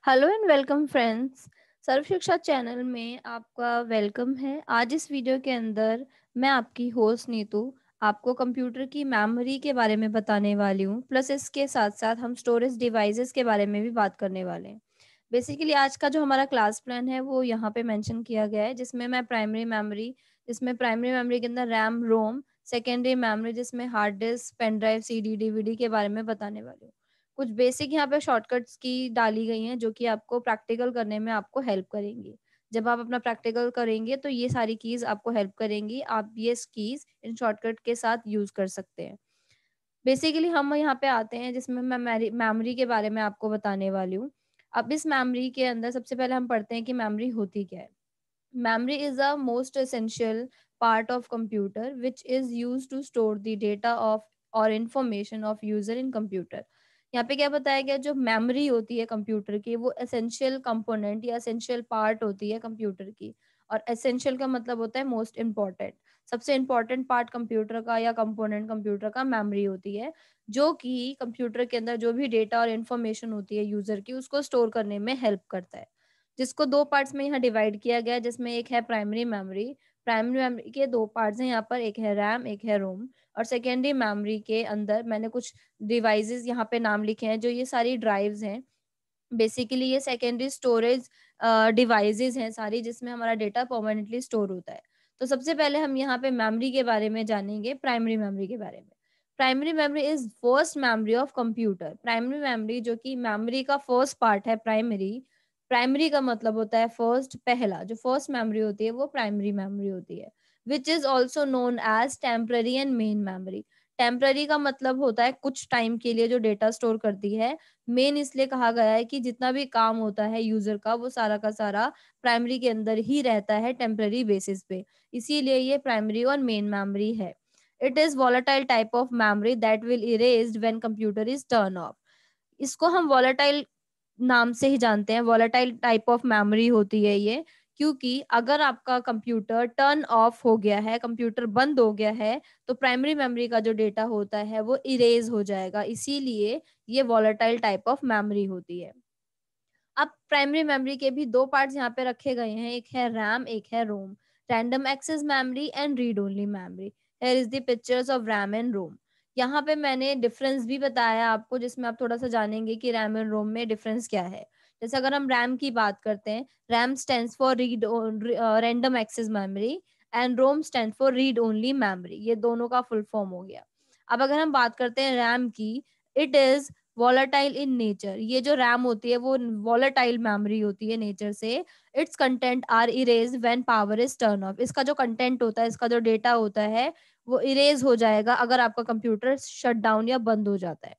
Hello and welcome friends. Sarva Shiksha channel में आपका welcome है। आज इस वीडियो के अंदर मैं आपकी होस्ट नीतू आपको कंप्यूटर की मेमोरी के बारे में बताने वाली हूँ। प्लस इसके साथ साथ हम स्टोरेज डिवाइसेस के बारे में भी बात करने वाले हैं। बेसिकली आज का जो हमारा क्लास प्लान है वो यहाँ पे मेंशन किया गया है, जिसमें मैं प्राइमरी मेमोरी के अंदर रैम रोम, सेकेंडरी मेमोरी जिसमें hard disk pen drive CD DVD के बारे में बताने वाली हूँ। कुछ बेसिक यहाँ पे शॉर्टकट्स की डाली गई हैं जो कि आपको प्रैक्टिकल करने में आपको हेल्प करेंगी। जब आप अपना प्रैक्टिकल करेंगे तो ये सारी कीज़ आपको हेल्प करेंगी। आप ये कीज़ इन शॉर्टकट के साथ यूज़ कर सकते हैं। बेसिकली हम यहाँ पे आते हैं जिसमें मैं मेमोरी के बारे में आपको बताने वाली हूँ। अब इस मेमोरी के अंदर सबसे पहले हम पढ़ते हैं कि मेमोरी होती क्या है। Memory is a most essential part of computer which is used to store the data of or information of user in computer। यहाँ पे क्या बताया गया, जो मेमोरी होती है कंप्यूटर की वो एसेंशियल कंपोनेंट या एसेंशियल पार्ट होती है कंप्यूटर की। और एसेंशियल का मतलब होता है मोस्ट इम्पॉर्टेंट। सबसे इम्पोर्टेंट पार्ट कंप्यूटर का या कंपोनेंट कंप्यूटर का मेमोरी होती है, जो कि कंप्यूटर के अंदर जो भी डेटा और इन्फॉर्मेशन होती है यूजर की उसको स्टोर करने में हेल्प करता है। जिसको 2 पार्ट्स में यहाँ डिवाइड किया गया है, जिसमें एक है प्राइमरी मेमोरी। प्राइमरी मेमोरी के 2 पार्ट्स हैं यहाँ पर, एक है रैम, एक है रोम। और सेकेंडरी मेमोरी के अंदर मैंने कुछ डिवाइसेज़ यहाँ पे नाम लिखे हैं, जो ये सारी ड्राइव्स हैं। बेसिकली ये सेकेंडरी स्टोरेज डिवाइसेज़ हैं सारी, जिसमें हमारा डेटा परमानेंटली स्टोर होता है। तो सबसे पहले हम यहाँ पे मेमोरी के बारे में जानेंगे, प्राइमरी मेमोरी के बारे में। Primary memory is first memory of computer. Primary memory जो कि मेमोरी का फर्स्ट पार्ट है प्राइमरी। प्राइमरी का मतलब होता है फर्स्ट, पहला। जो फर्स्ट मेमोरी होती है वो प्राइमरी मेमोरी होती है, which is also known as temporary and main memory. Temporary का मतलब होता है कुछ टाइम के लिए जो डेटा स्टोर करती है। मेन इसलिए कहा गया है कि जितना भी काम होता है यूजर का वो सारा का सारा प्राइमरी के अंदर ही रहता है टेम्पररी बेसिस पे। इसीलिए ये प्राइमरी और मेन मेमोरी है। It is volatile type of memory that will erased when computer is turn of. इसको हम वॉलेटाइल नाम से ही जानते हैं। वॉलेटाइल टाइप ऑफ मेमोरी होती है ये, क्योंकि अगर आपका कंप्यूटर टर्न ऑफ हो गया है, कंप्यूटर बंद हो गया है, तो प्राइमरी मेमोरी का जो डेटा होता है वो इरेज हो जाएगा। इसीलिए ये वॉलेटाइल टाइप ऑफ मेमोरी होती है। अब प्राइमरी मेमोरी के भी 2 पार्ट्स यहाँ पे रखे गए हैं, एक है रैम, एक है ROM. Random access memory and read only memory. Here is the pictures of RAM and ROM. यहाँ पे मैंने डिफरेंस भी बताया आपको, जिसमें आप थोड़ा सा जानेंगे कि रैम एंड रोम में डिफरेंस क्या है। जैसे अगर हम रैम की बात करते हैं, RAM stands for read random access memory and ROM stand for read only memory. ये दोनों का फुल फॉर्म हो गया। अब अगर हम बात करते हैं रैम की, it is volatile in nature. ये जो रैम होती है वो वॉलेटाइल मेमोरी होती है नेचर से। Its content are erase when power is turn off. इसका जो कंटेंट होता है, इसका जो डेटा होता है वो इरेज हो जाएगा अगर आपका कंप्यूटर शट डाउन या बंद हो जाता है।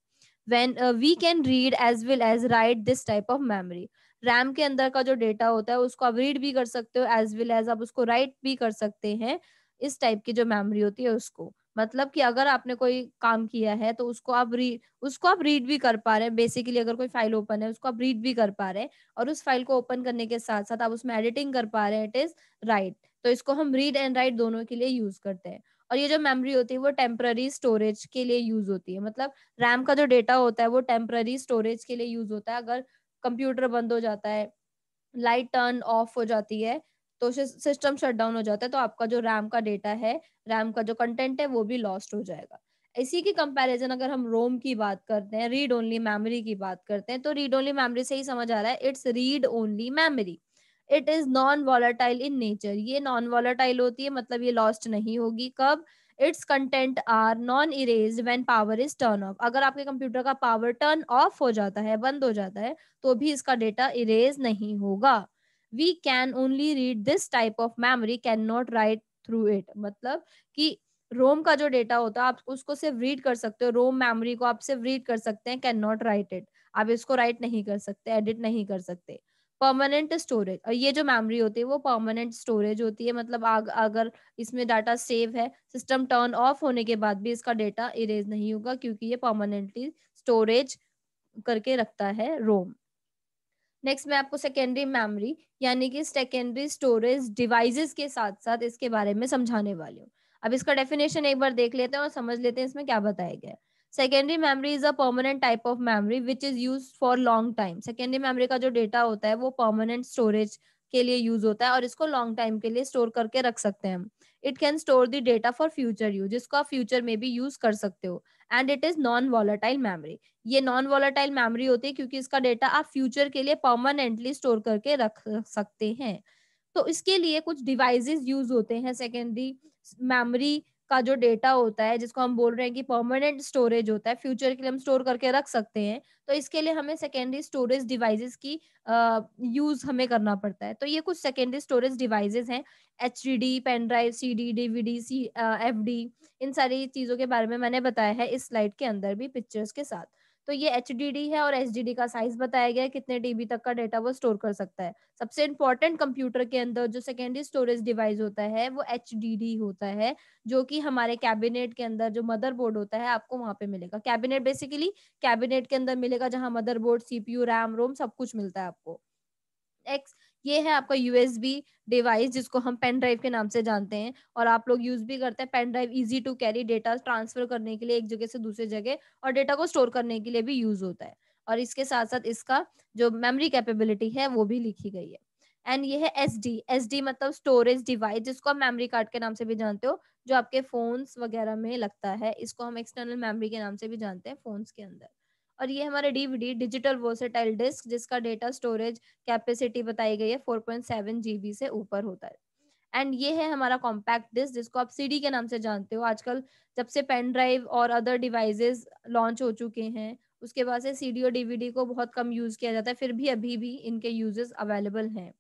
When we can read as well as write this type of memory. RAM के अंदर का जो डेटा होता है उसको आप रीड भी कर सकते हो, एज वेल एज आप उसको राइट भी कर सकते हैं। इस टाइप की जो मेमोरी होती है उसको, मतलब कि अगर आपने कोई काम किया है तो उसको आप रीड भी कर पा रहे हैं। बेसिकली अगर कोई फाइल ओपन है उसको आप रीड भी कर पा रहे हैं, और उस फाइल को ओपन करने के साथ साथ आप उसमें एडिटिंग कर पा रहे हैं। It is right. तो इसको हम रीड एंड राइट दोनों के लिए यूज करते हैं। और ये जो मेमोरी होती है वो टेम्पररी स्टोरेज के लिए यूज होती है। मतलब रैम का जो डेटा होता है वो टेम्पररी स्टोरेज के लिए यूज होता है। अगर कंप्यूटर बंद हो जाता है, लाइट टर्न ऑफ हो जाती है, तो सिस्टम शट डाउन हो जाता है, तो आपका जो रैम का डेटा है, रैम का जो कंटेंट है वो भी लॉस्ट हो जाएगा। इसी की कंपैरिजन अगर हम रोम की बात करते हैं, रीड ओनली मेमोरी की बात करते हैं, तो रीड ओनली मेमोरी से ही समझ आ रहा है, it's read only memory. It is non volatile in nature. ये नॉन वॉलेटाइल होती है, मतलब ये लॉस्ट नहीं होगी। कब? Its content are non erased when power is turn off. अगर आपके कंप्यूटर का पावर टर्न ऑफ हो जाता है, बंद हो जाता है, तो भी इसका डेटा इरेज नहीं होगा। We can only read this type of memory, can not write through it. मतलब कि रोम का जो डेटा होता है आप उसको सिर्फ रीड कर सकते हो, रोम मेमोरी को आप सिर्फ रीड कर सकते हैं, कैन नॉट राइट इट। आप इसको राइट नहीं कर सकते, एडिट नहीं कर सकते। परमानेंट स्टोरेज, और ये जो मेमोरी होती है वो परमानेंट स्टोरेज होती है। मतलब अगर इसमें डाटा सेव है, सिस्टम टर्न ऑफ होने के बाद भी इसका डेटा इरेज नहीं होगा, क्योंकि ये परमानेंटली स्टोरेज करके रखता है रोम। नेक्स्ट मैं आपको सेकेंडरी मेमोरी यानी कि सेकेंडरी स्टोरेज डिवाइसेस के साथ-साथ इसके बारे में समझाने वाली हूँ। अब इसका डेफिनेशन एक बार देख लेते हैं और समझ लेते हैं इसमें क्या बताया गया है। Secondary memory is a permanent type of memory which is use for long time. Secondary memory का जो डेटा होता है वो परमानेंट स्टोरेज के लिए यूज होता है और इसको लॉन्ग टाइम के लिए स्टोर करके रख सकते हैं हम। It can store the data for future use, जिसको आप फ्यूचर में भी यूज कर सकते हो। And it is non volatile memory. ये नॉन वॉलेटाइल मेमोरी होती है क्योंकि इसका डेटा आप फ्यूचर के लिए परमानेंटली स्टोर करके रख सकते हैं। तो इसके लिए कुछ डिवाइसेस यूज होते हैं सेकेंडरी मेमोरी का जो डेटा होता है, जिसको हम बोल रहे हैं कि परमानेंट स्टोरेज होता है, फ्यूचर के लिए हम स्टोर करके रख सकते हैं। तो इसके लिए हमें सेकेंडरी स्टोरेज डिवाइसेस की यूज हमें करना पड़ता है। तो ये कुछ सेकेंडरी स्टोरेज डिवाइसेस हैं। HDD, pen drive, CD, DVD, FD, इन सारी चीजों के बारे में मैंने बताया है इस स्लाइड के अंदर भी पिक्चर्स के साथ। तो ये एचडीडी है और एचडीडी का साइज बताया गया है, कितने टीबी तक का डेटा वो स्टोर कर सकता है। सबसे इम्पोर्टेंट कंप्यूटर के अंदर जो सेकेंडरी स्टोरेज डिवाइस होता है वो एचडीडी होता है, जो कि हमारे कैबिनेट के अंदर जो मदरबोर्ड होता है आपको वहां पे मिलेगा। कैबिनेट बेसिकली कैबिनेट के अंदर मिलेगा, जहां मदरबोर्ड, सीपीयू, रैम, रोम सब कुछ मिलता है आपको। एक्स ये है आपका यूएसबी डिवाइस, जिसको हम पेन ड्राइव के नाम से जानते हैं और आप लोग यूज भी करते हैं। Pen drive easy to carry, data transfer करने के लिए एक जगह से दूसरी जगह, और डेटा को स्टोर करने के लिए भी यूज होता है। और इसके साथ साथ इसका जो मेमोरी कैपेबिलिटी है वो भी लिखी गई है। एंड ये है एसडी। एसडी मतलब स्टोरेज डिवाइस, जिसको आप मेमोरी कार्ड के नाम से भी जानते हो, जो आपके फोन्स वगैरह में लगता है। इसको हम एक्सटर्नल मेमोरी के नाम से भी जानते हैं फोन्स के अंदर। और ये हमारे डीवीडी, डिजिटल वर्सेटाइल डिस्क, जिसका डेटा स्टोरेज कैपेसिटी बताई गई है 4.7 जीबी से ऊपर होता है। एंड ये है हमारा कॉम्पैक्ट डिस्क, जिसको आप सीडी के नाम से जानते हो। आजकल जब से पेन ड्राइव और अदर डिवाइसेस लॉन्च हो चुके हैं, उसके बाद से सीडी और डीवीडी को बहुत कम यूज किया जाता है, फिर भी अभी भी इनके यूजेस अवेलेबल हैं।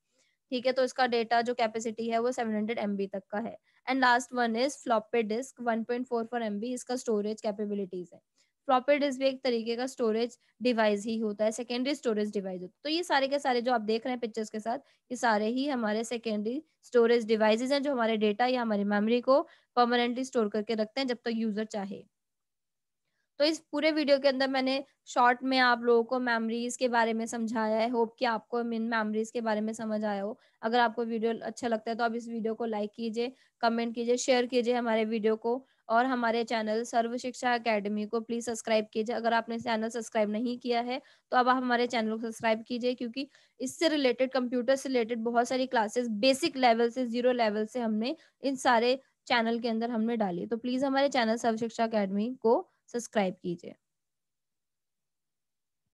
ठीक है, तो इसका डेटा जो कैपेसिटी है वो 700 MB तक का है। And last one is floppy disk, 1.44 MB इसका स्टोरेज कैपेबिलिटीज है। फ्लॉपी डिस्क भी एक तरीके का स्टोरेज डिवाइस ही होता है, सेकेंडरी स्टोरेज डिवाइस होता है। तो ये सारे के सारे जो आप देख रहे हैं पिक्चर्स के साथ, ये सारे ही हमारे सेकेंडरी स्टोरेज डिवाइसेस हैं, जो हमारे डेटा या हमारी मेमोरी को परमानेंटली स्टोर करके रखते हैं जब तक यूजर चाहे। तो इस पूरे वीडियो के अंदर मैंने शॉर्ट में आप लोगों को मेमोरीज के बारे में समझाया है। होप कि आपको इन मेमोरीज के बारे में समझ आया हो। अगर आपको वीडियो अच्छा लगता है तो आप इस वीडियो को लाइक कीजिए, कमेंट कीजिए, शेयर कीजिए हमारे वीडियो को, और हमारे चैनल सर्व शिक्षा एकेडमी को प्लीज सब्सक्राइब कीजिए। अगर आपने चैनल सब्सक्राइब नहीं किया है तो अब आप हमारे चैनल को सब्सक्राइब कीजिए, क्योंकि इससे रिलेटेड, कंप्यूटर से रिलेटेड बहुत सारी क्लासेस बेसिक लेवल से, जीरो लेवल से हमने इन सारे चैनल के अंदर हमने डाली। तो प्लीज हमारे चैनल सर्व शिक्षा एकेडमी को सब्सक्राइब कीजिए।